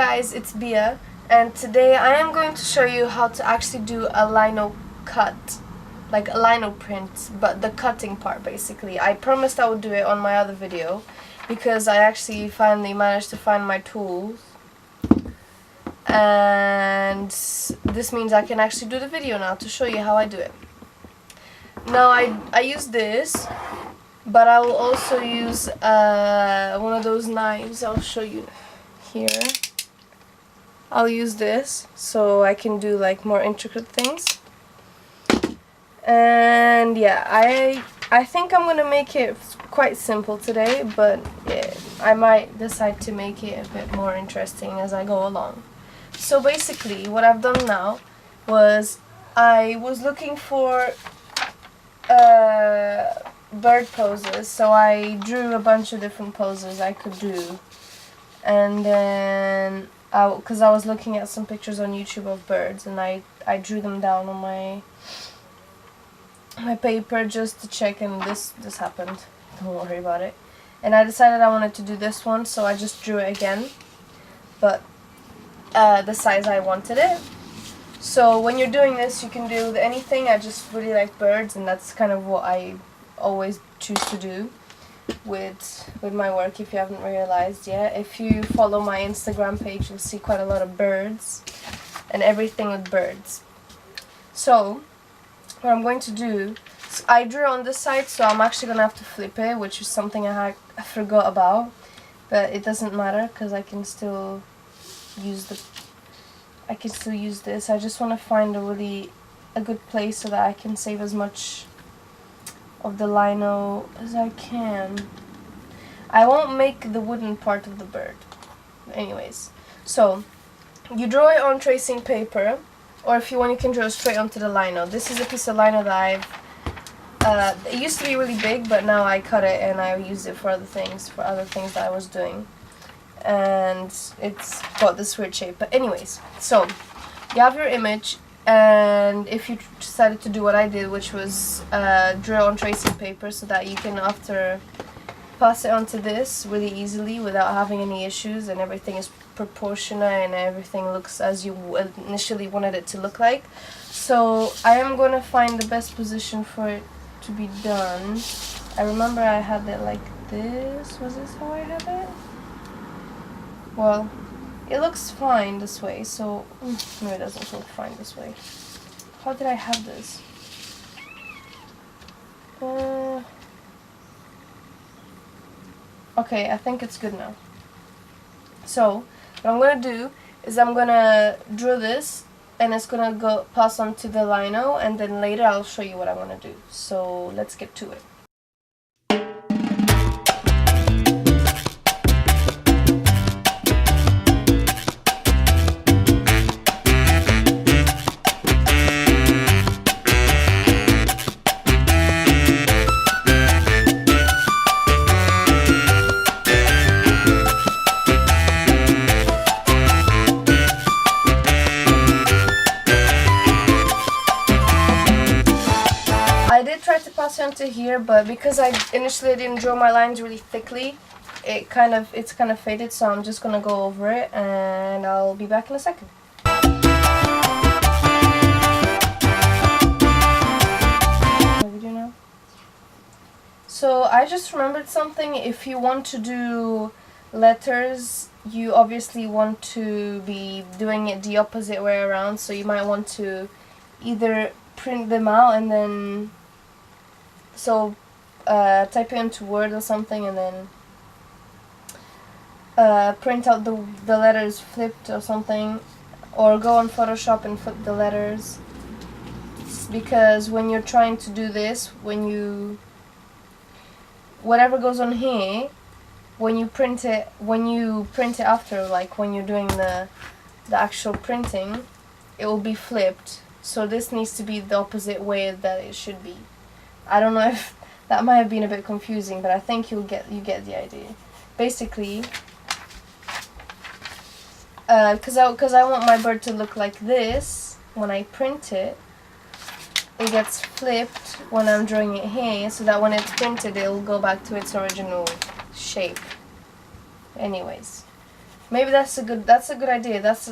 guys, it's Bia, and today I am going to show you how to actually do a lino cut, like a lino print, but the cutting part basically. I promised I would do it on my other video because I actually finally managed to find my tools, and this means I can actually do the video now to show you how I do it. Now I use this, but I will also use one of those knives. I'll show you here. I'll use this so I can do like more intricate things. And yeah, I think I'm gonna make it quite simple today, but yeah, I might decide to make it a bit more interesting as I go along. So basically what I've done now was I was looking for bird poses, so I drew a bunch of different poses I could do, and then because I was looking at some pictures on YouTube of birds, and I drew them down on my paper just to check, and this happened. Don't worry about it. And I decided I wanted to do this one, so I just drew it again, but the size I wanted it. So when you're doing this, you can do with anything. I just really like birds, and that's kind of what I always choose to do with my work, if you haven't realized yet. If you follow my Instagram page, you'll see quite a lot of birds and everything with birds. So what I'm going to do, I drew on this side, so I'm actually going to have to flip it, which is something I forgot about, but it doesn't matter because I can still use this. I just want to find a good place so that I can save as much of the lino as I can. I won't make the wooden part of the bird. Anyways, so you draw it on tracing paper, or if you want you can draw straight onto the lino. This is a piece of lino that it used to be really big, but now I cut it and I use it for other things that I was doing. And it's got this weird shape. But anyways, so you have your image, and if you decided to do what I did, which was draw on tracing paper, so that you can after pass it onto this really easily without having any issues, and everything is proportionate and everything looks as you initially wanted it to look like. So I am going to find the best position for it to be done. I remember I had it like this. Was this how I had it? Well, it looks fine this way, so no, it doesn't look fine this way. How did I have this? Okay, I think it's good now. So what I'm gonna do is I'm gonna draw this, and it's gonna go pass on to the lino, and then later I'll show you what I want to do. So let's get to it. I did try to pass it onto here, but because I initially didn't draw my lines really thickly, it's kind of faded, so I'm just gonna go over it and I'll be back in a second. So I just remembered something. If you want to do letters, you obviously want to be doing it the opposite way around, so you might want to either print them out and then type it into Word or something, and then print out the letters flipped or something, or go on Photoshop and flip the letters, because when you're trying to do this, whatever goes on here, when you print it after, like when you're doing the actual printing, it will be flipped. So this needs to be the opposite way that it should be. I don't know if that might have been a bit confusing, but I think you get the idea. Basically, because I want my bird to look like this, when I print it, it gets flipped when I'm drawing it here, so that when it's printed, it will go back to its original shape. Anyways, Maybe that's a good idea. That's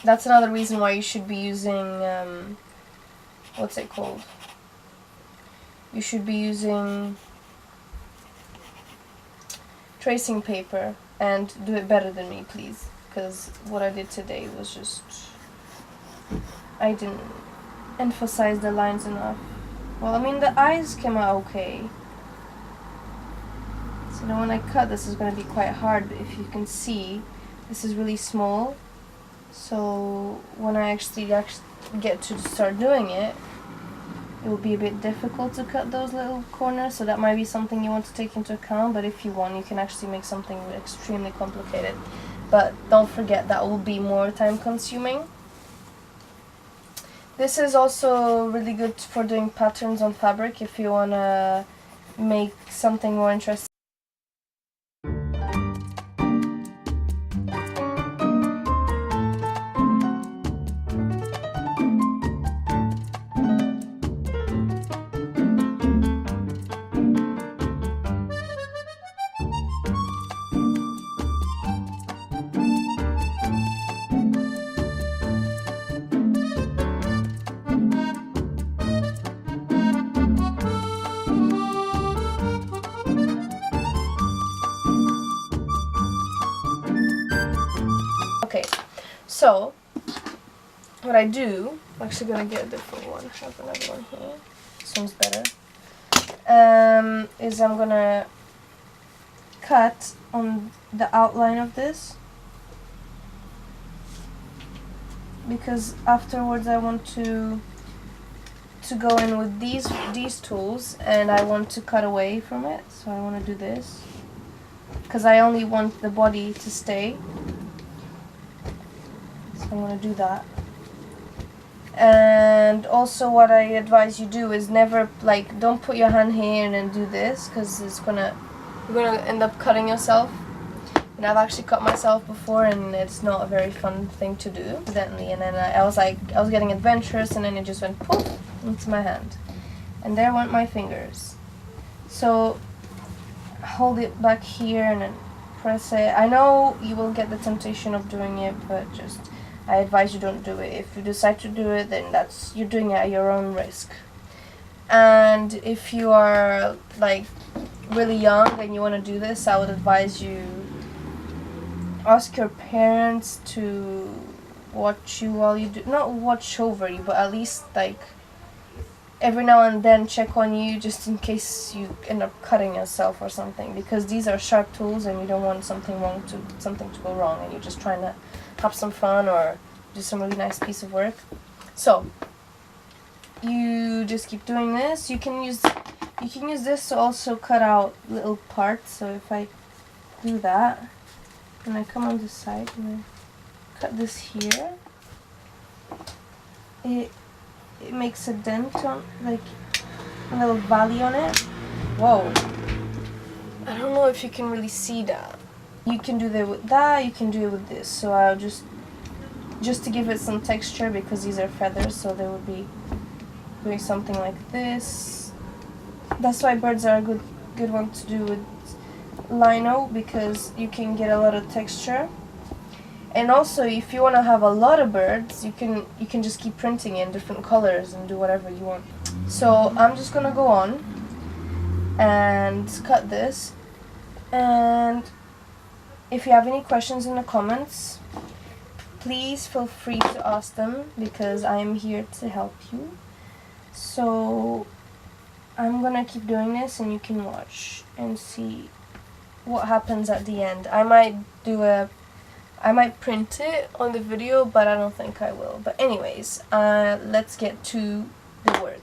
another reason why you should be using what's it called? You should be using tracing paper, and do it better than me, please, because what I did today was just, I didn't emphasize the lines enough. Well, I mean, the eyes came out okay. So now when I cut, this is going to be quite hard. If you can see, this is really small. So when I actually get to start doing it, it will be a bit difficult to cut those little corners. So that might be something you want to take into account. But if you want, you can actually make something extremely complicated. But don't forget, that will be more time consuming. This is also really good for doing patterns on fabric if you want to make something more interesting. Okay, so what I do, I'm actually gonna get a different one. I have another one here. This one's better. Is I'm gonna cut on the outline of this, because afterwards I want to go in with these tools, and I want to cut away from it. So I want to do this because I only want the body to stay. So I'm going to do that. And also what I advise you do is never, like, don't put your hand here and then do this, because you're gonna end up cutting yourself. And I've actually cut myself before, and it's not a very fun thing to do, evidently. And then I was getting adventurous, and then it just went poof into my hand, and there went my fingers. So hold it back here and then press it. I know you will get the temptation of doing it, but just I advise you don't do it. If you decide to do it, then you're doing it at your own risk. And if you are like really young and you want to do this, I would advise you ask your parents to watch you while you do, not watch over you, but at least like every now and then check on you, just in case you end up cutting yourself or something, because these are sharp tools and you don't want something to go wrong, and you're just trying to have some fun or do some really nice piece of work. So you just keep doing this. You can use this to also cut out little parts. So if I do that and I come on this side and I cut this here, it makes a dent on, like a little valley on it. Whoa, I don't know if you can really see that. You can do that with that, you can do it with this. So I'll just to give it some texture, because these are feathers, so they would be doing something like this. That's why birds are a good one to do with lino, because you can get a lot of texture. And also, if you want to have a lot of birds, you can just keep printing in different colors and do whatever you want. So I'm just gonna go on and cut this, and if you have any questions in the comments, please feel free to ask them, because I am here to help you. So I'm gonna keep doing this, and you can watch and see what happens at the end. I might print it on the video, but I don't think I will. But anyways, let's get to the work.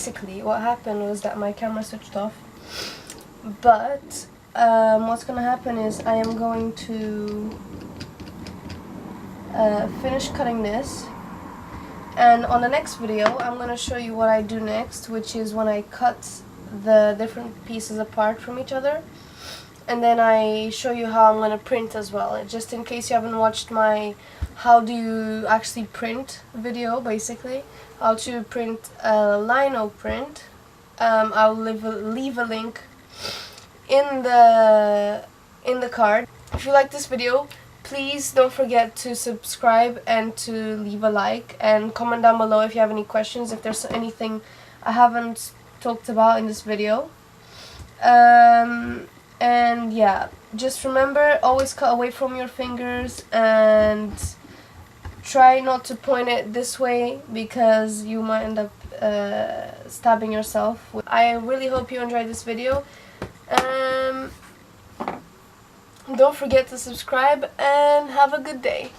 basically what happened was that my camera switched off, but what's gonna happen is I am going to finish cutting this, and on the next video I'm gonna show you what I do next, which is when I cut the different pieces apart from each other, and then I show you how I'm gonna print as well, just in case you haven't watched my how do you actually print video. Basically, how to print a lino print. I'll leave a link in the card. If you like this video, please don't forget to subscribe and to leave a like, and comment down below if you have any questions, if there's anything I haven't talked about in this video. And yeah, just remember, always cut away from your fingers, and try not to point it this way because you might end up stabbing yourself. I really hope you enjoyed this video. Don't forget to subscribe and have a good day.